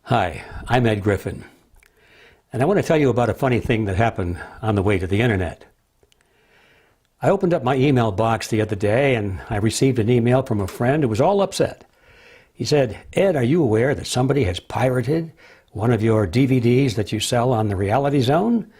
Hi, I'm Ed Griffin, and I want to tell you about a funny thing that happened on the way to the internet. I opened up my email box the other day and I received an email from a friend who was all upset. He said, "Ed, are you aware that somebody has pirated one of your DVDs that you sell on the Reality Zone?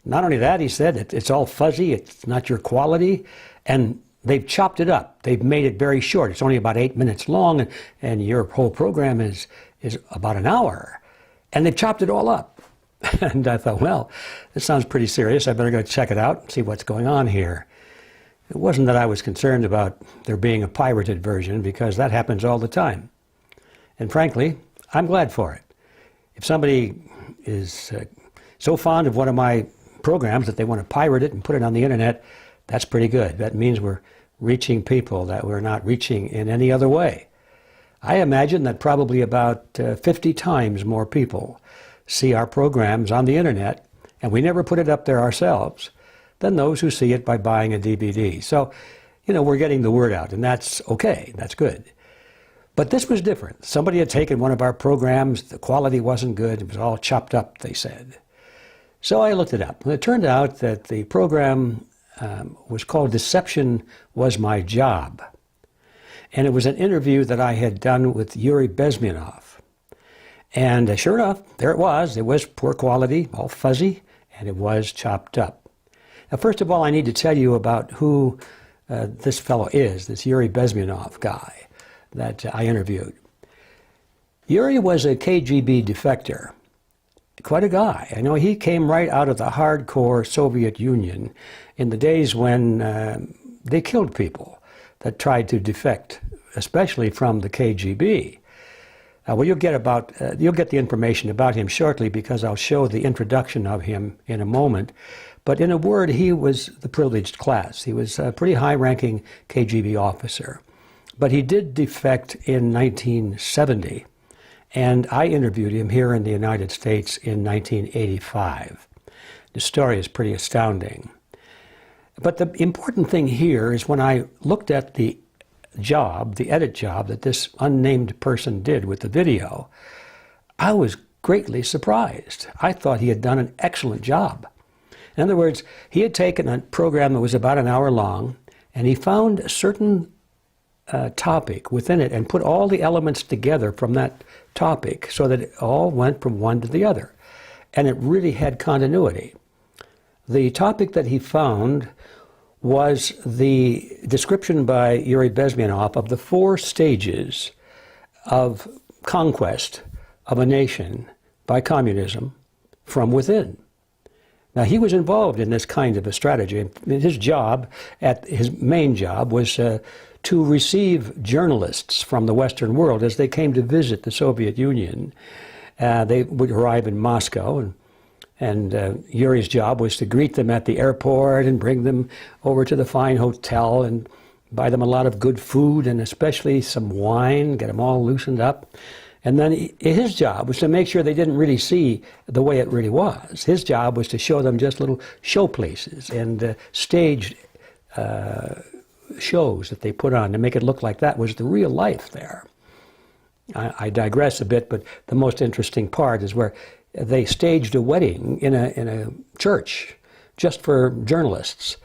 Not only that," he said, "it's all fuzzy, it's not your quality, and they've chopped it up. They've made it very short. It's only about 8 minutes long, and your whole program is about an hour. And they've chopped it all up." And I thought, well, this sounds pretty serious. I better go check it out and see what's going on here. It wasn't that I was concerned about there being a pirated version, because that happens all the time. And frankly, I'm glad for it. If somebody is so fond of one of my programs that they want to pirate it and put it on the internet, that's pretty good. That means we're reaching people that we're not reaching in any other way. I imagine that probably about 50 times more people see our programs on the internet, and we never put it up there ourselves, than those who see it by buying a DVD. So, we're getting the word out, and that's okay, that's good. But this was different. Somebody had taken one of our programs, the quality wasn't good, it was all chopped up, they said. So I looked it up, and it turned out that the program was called Deception Was My Job. And it was an interview that I had done with Yuri Bezmenov. And sure enough, there it was. It was poor quality, all fuzzy, and it was chopped up. Now, first of all, I need to tell you about who this fellow is, this Yuri Bezmenov guy that I interviewed. Yuri was a KGB defector. Quite a guy. I know he came right out of the hardcore Soviet Union in the days when they killed people that tried to defect, especially from the KGB. Well, you'll get the information about him shortly, because I'll show the introduction of him in a moment. But in a word, he was the privileged class. He was a pretty high-ranking KGB officer. But he did defect in 1970, and I interviewed him here in the United States in 1985. The story is pretty astounding. But the important thing here is when I looked at the edit job that this unnamed person did with the video, I was greatly surprised. I thought he had done an excellent job. In other words, he had taken a program that was about an hour long, and he found a certain topic within it and put all the elements together from that topic so that it all went from one to the other. And it really had continuity. The topic that he found was the description by Yuri Bezmenov of the 4 stages of conquest of a nation by communism from within. Now, he was involved in this kind of a strategy. His main job was to receive journalists from the Western world as they came to visit the Soviet Union. They would arrive in Moscow, and Yuri's job was to greet them at the airport and bring them over to the fine hotel and buy them a lot of good food and especially some wine, get them all loosened up. And then his job was to make sure they didn't really see the way it really was. His job was to show them just little show places and staged shows that they put on to make it look like that was the real life there. I digress a bit, but the most interesting part is where they staged a wedding in a church just for journalists.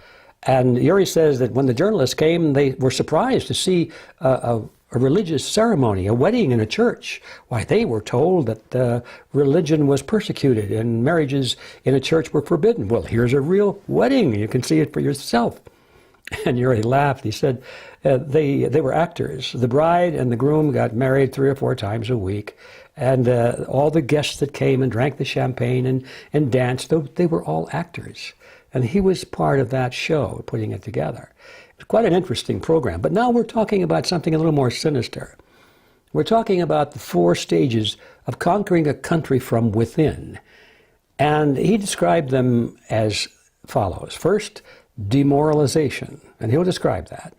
And Yuri says that when the journalists came, they were surprised to see a religious ceremony, a wedding in a church. Why, they were told that religion was persecuted and marriages in a church were forbidden. Well, here's a real wedding. You can see it for yourself. And Yuri laughed. He said they were actors. The bride and the groom got married 3 or 4 times a week. And all the guests that came and drank the champagne and danced, they were all actors. And he was part of that show, putting it together. It was quite an interesting program. But now we're talking about something a little more sinister. We're talking about the 4 stages of conquering a country from within. And he described them as follows. First, demoralization, and he'll describe that.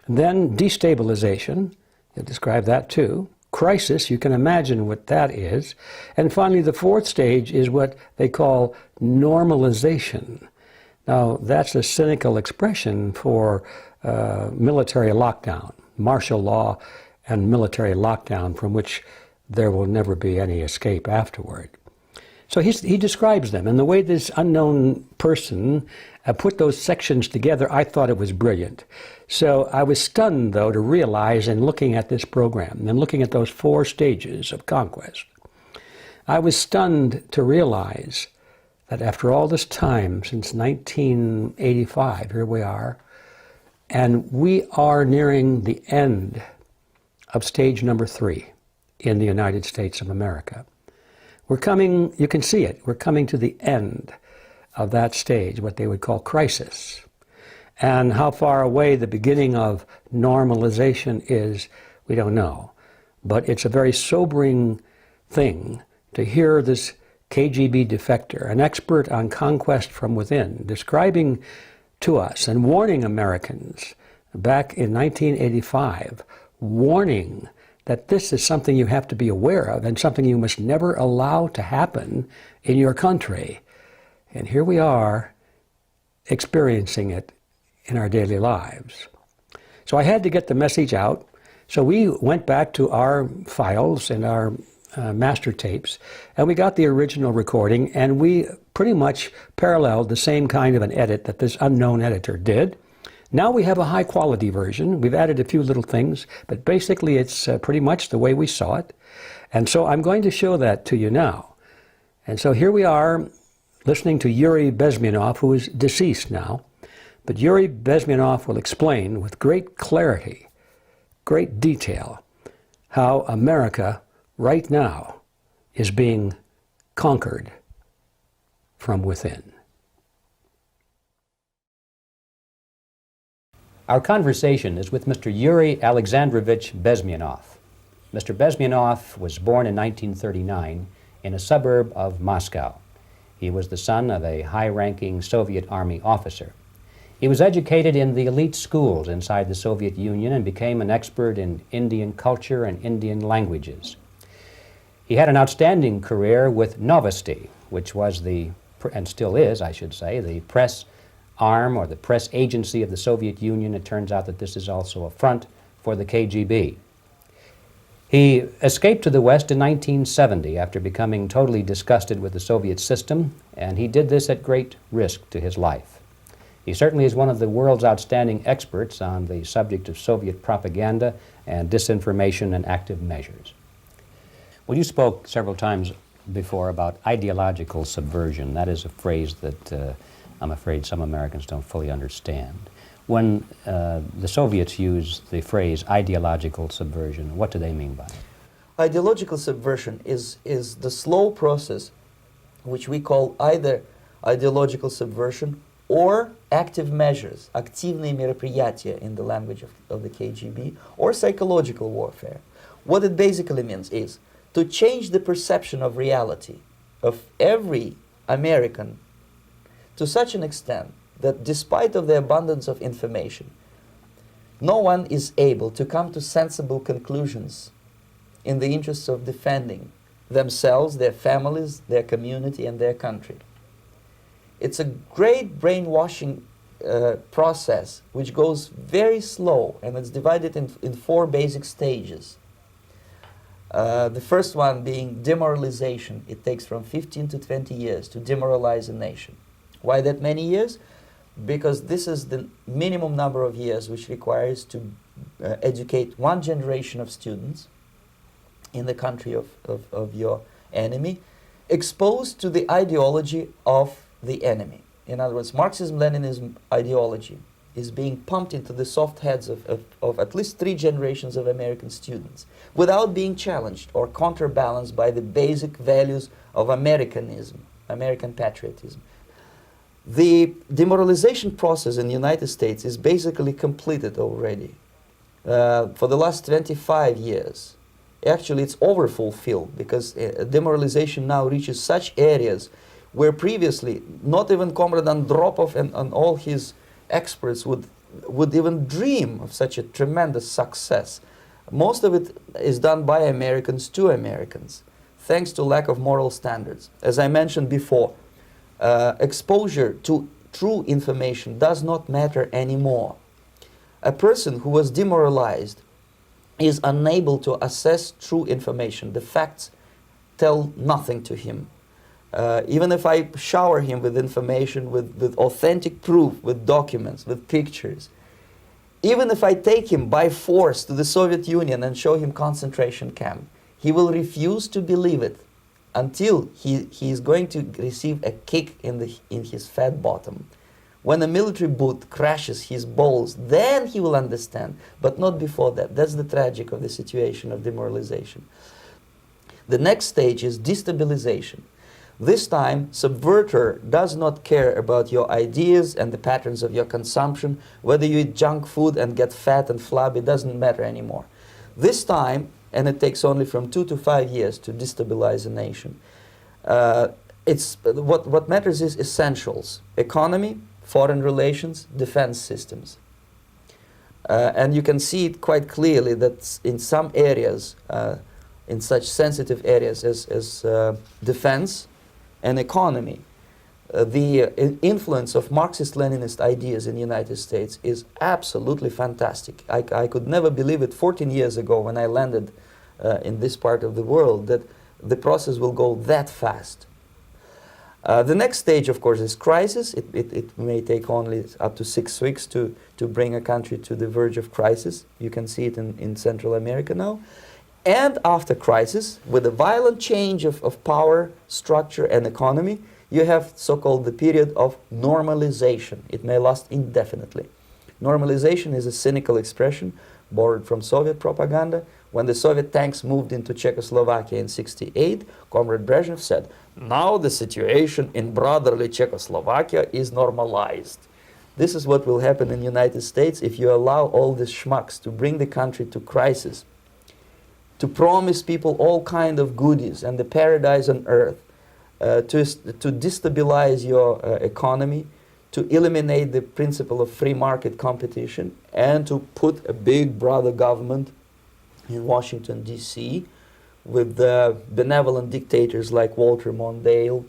And then destabilization, he'll describe that too. Crisis, you can imagine what that is. And finally, the 4th stage is what they call normalization. Now, that's a cynical expression for military lockdown, martial law and military lockdown, from which there will never be any escape afterward. So he describes them, and the way this unknown person put those sections together, I thought it was brilliant. So I was stunned, though, to realize in looking at this program and looking at those 4 stages of conquest, I was stunned to realize that after all this time, since 1985, here we are, and we are nearing the end of stage number 3 in the United States of America. We're coming, you can see it, we're coming to the end of that stage, what they would call crisis. And how far away the beginning of normalization is, we don't know. But it's a very sobering thing to hear this KGB defector, an expert on conquest from within, describing to us and warning Americans back in 1985, warning that this is something you have to be aware of and something you must never allow to happen in your country. And here we are experiencing it in our daily lives. So I had to get the message out. So we went back to our files and our master tapes, and we got the original recording, and we pretty much paralleled the same kind of an edit that this unknown editor did. Now we have a high quality version. We've added a few little things, but basically it's pretty much the way we saw it. And so I'm going to show that to you now. And so here we are listening to Yuri Bezmenov, who is deceased now. But Yuri Bezmenov will explain with great clarity, great detail, how America right now is being conquered from within. Our conversation is with Mr. Yuri Alexandrovich Bezmenov. Mr. Bezmenov was born in 1939 in a suburb of Moscow. He was the son of a high-ranking Soviet Army officer. He was educated in the elite schools inside the Soviet Union and became an expert in Indian culture and Indian languages. He had an outstanding career with Novosti, which was the, and still is, I should say, the press arm or the press agency of the Soviet Union. It turns out that this is also a front for the KGB. He escaped to the West in 1970 after becoming totally disgusted with the Soviet system, and he did this at great risk to his life. He certainly is one of the world's outstanding experts on the subject of Soviet propaganda and disinformation and active measures. Well, you spoke several times before about ideological subversion. That is a phrase that I'm afraid some Americans don't fully understand. When the Soviets use the phrase ideological subversion, what do they mean by it? Ideological subversion is the slow process which we call either ideological subversion or active measures, активные мероприятия in the language of the KGB, or psychological warfare. What it basically means is to change the perception of reality of every American to such an extent that despite of the abundance of information, no one is able to come to sensible conclusions in the interests of defending themselves, their families, their community, and their country. It's a great brainwashing process which goes very slow, and it's divided in 4 basic stages. The first one being demoralization. It takes from 15 to 20 years to demoralize a nation. Why that many years? Because this is the minimum number of years which requires to educate one generation of students in the country of your enemy, exposed to the ideology of the enemy. In other words, Marxism-Leninism ideology is being pumped into the soft heads of at least 3 generations of American students without being challenged or counterbalanced by the basic values of Americanism, American patriotism. The demoralization process in the United States is basically completed already. For the last 25 years, actually it's overfulfilled, because demoralization now reaches such areas where previously not even Comrade Andropov and all his experts would even dream of such a tremendous success. Most of it is done by Americans to Americans, thanks to lack of moral standards. As I mentioned before, exposure to true information does not matter anymore. A person who was demoralized is unable to assess true information. The facts tell nothing to him. Even if I shower him with information, with authentic proof, with documents, with pictures, even if I take him by force to the Soviet Union and show him concentration camp, he will refuse to believe it until he is going to receive a kick in his fat bottom. When a military boot crashes his balls, then he will understand, but not before that. That's the tragic of the situation of demoralization. The next stage is destabilization. This time, subverter does not care about your ideas and the patterns of your consumption. Whether you eat junk food and get fat and flabby, doesn't matter anymore. This time, and it takes only from 2 to 5 years to destabilize a nation, what matters is essentials: economy, foreign relations, defense systems. And you can see it quite clearly that in some areas, in such sensitive areas as defense and economy, the influence of Marxist-Leninist ideas in the United States is absolutely fantastic. I could never believe it 14 years ago when I landed in this part of the world that the process will go that fast. The next stage, of course, is crisis. It may take only up to 6 weeks to bring a country to the verge of crisis. You can see it in Central America now. And after crisis, with a violent change of power, structure, and economy, you have so-called the period of normalization. It may last indefinitely. Normalization is a cynical expression borrowed from Soviet propaganda. When the Soviet tanks moved into Czechoslovakia in '68, Comrade Brezhnev said, "Now the situation in brotherly Czechoslovakia is normalized." This is what will happen in the United States if you allow all these schmucks to bring the country to crisis, to promise people all kind of goodies and the paradise on earth, to destabilize your economy, to eliminate the principle of free market competition, and to put a big brother government in Washington, D.C., with benevolent dictators like Walter Mondale,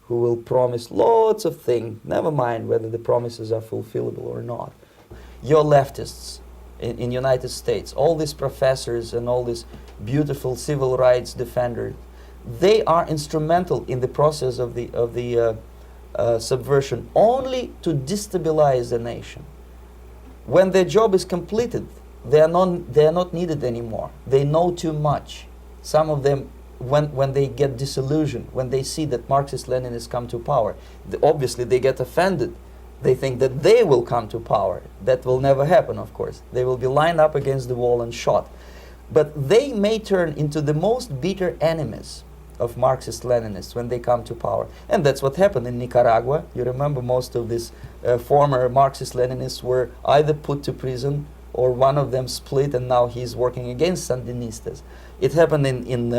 who will promise lots of things, never mind whether the promises are fulfillable or not. Your leftists in United States, all these professors and all these beautiful civil rights defenders, they are instrumental in the process of the subversion only to destabilize the nation. When their job is completed, they are not needed anymore. They know too much. Some of them, when they get disillusioned, when they see that Marxist-Leninists come to power, obviously they get offended. They think that they will come to power. That will never happen, of course. They will be lined up against the wall and shot. But they may turn into the most bitter enemies of Marxist-Leninists when they come to power. And that's what happened in Nicaragua. You remember most of these former Marxist-Leninists were either put to prison or one of them split, and now he's working against Sandinistas. It happened in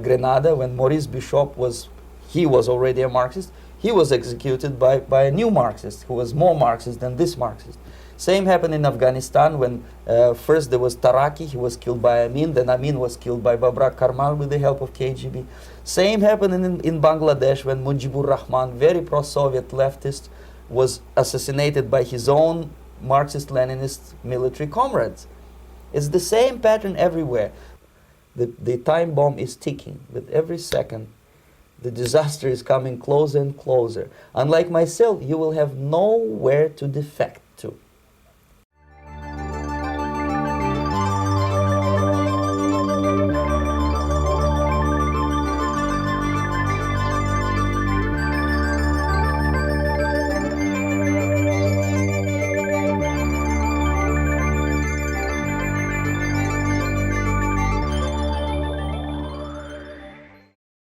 Grenada when Maurice Bishop was already a Marxist. He was executed by a new Marxist who was more Marxist than this Marxist. Same happened in Afghanistan when first there was Taraki, he was killed by Amin, then Amin was killed by Babrak Karmal with the help of KGB. Same happened in Bangladesh when Mujibur Rahman, very pro-Soviet leftist, was assassinated by his own Marxist-Leninist military comrades. It's the same pattern everywhere. The time bomb is ticking. With every second, the disaster is coming closer and closer. Unlike myself, you will have nowhere to defect.